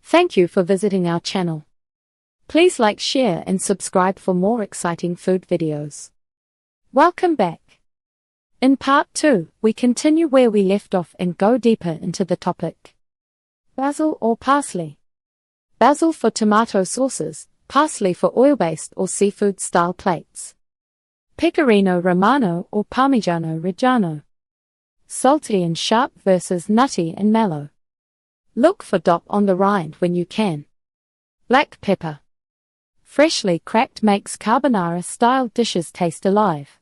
Thank you for visiting our channel. Please like, share and subscribe for more exciting food videos. Welcome back. In part 2, we continue where we left off and go deeper into the topic. Basil or parsley? Basil for tomato sauces, parsley for oil-based or seafood-style plates. Pecorino Romano or Parmigiano Reggiano. Salty and sharp versus nutty and mellow. Look for DOP on the rind when you can. Black pepper. Freshly cracked makes carbonara-style dishes taste alive.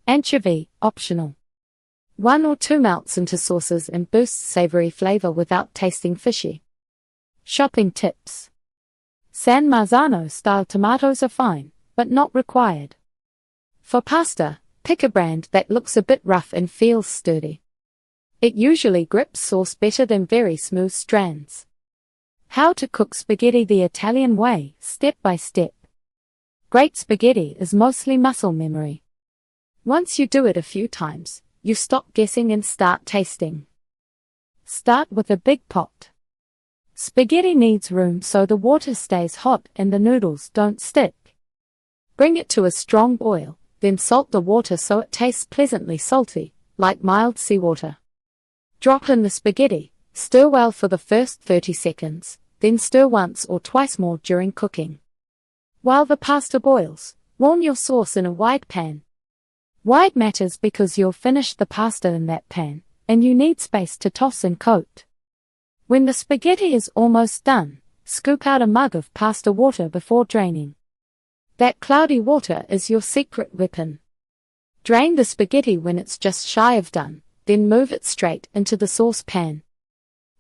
Anchovy, optional. 1 or 2 melts into sauces and boosts savory flavor without tasting fishy. Shopping tips. San Marzano-style tomatoes are fine, but not required. For pasta, pick a brand that looks a bit rough and feels sturdy. It usually grips sauce better than very smooth strands. How to cook spaghetti the Italian way, step by step. Great spaghetti is mostly muscle memory. Once you do it a few times, you stop guessing and start tasting. Start with a big pot. Spaghetti needs room so the water stays hot and the noodles don't stick. Bring it to a strong boil, then salt the water so it tastes pleasantly salty, like mild seawater. Drop in the spaghetti, stir well for the first 30 seconds, then stir once or twice more during cooking. While the pasta boils, warm your sauce in a wide pan. Wide matters because you'll finish the pasta in that pan, and you need space to toss and coat. When the spaghetti is almost done, scoop out a mug of pasta water before draining. That cloudy water is your secret weapon. Drain the spaghetti when it's just shy of done, then move it straight into the saucepan.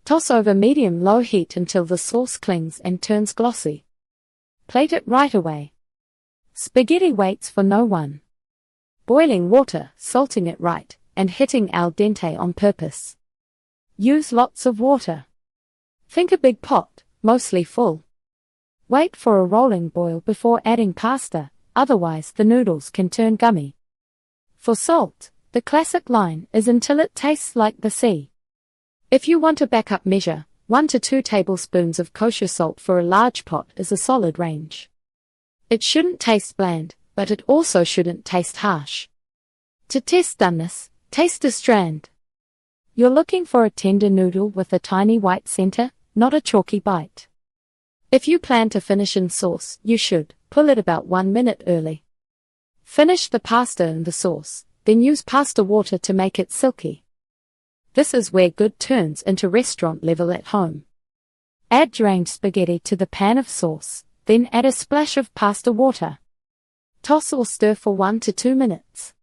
Toss over medium-low heat until the sauce clings and turns glossy. Plate it right away. Spaghetti waits for no one. Boiling water, salting it right, and hitting al dente on purpose. Use lots of water. Think a big pot, mostly full. Wait for a rolling boil before adding pasta, otherwise the noodles can turn gummy. For salt, the classic line is until it tastes like the sea. If you want a backup measure, 1 to 2 tablespoons of kosher salt for a large pot is a solid range. It shouldn't taste bland, but it also shouldn't taste harsh. To test doneness, taste a strand. You're looking for a tender noodle with a tiny white center, not a chalky bite. If you plan to finish in sauce, you should pull it about 1 minute early. Finish the pasta in the sauce, then use pasta water to make it silky. This is where good turns into restaurant level at home. Add drained spaghetti to the pan of sauce, then add a splash of pasta water. Toss or stir for 1 to 2 minutes.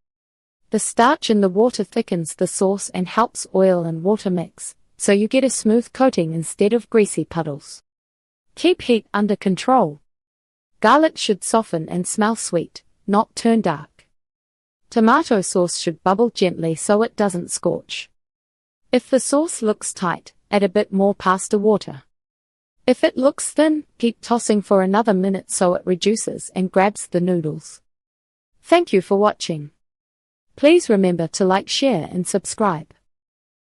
The starch in the water thickens the sauce and helps oil and water mix, so you get a smooth coating instead of greasy puddles. Keep heat under control. Garlic should soften and smell sweet, not turn dark. Tomato sauce should bubble gently so it doesn't scorch. If the sauce looks tight, add a bit more pasta water. If it looks thin, keep tossing for another minute so it reduces and grabs the noodles. Thank you for watching. Please remember to like, share and subscribe.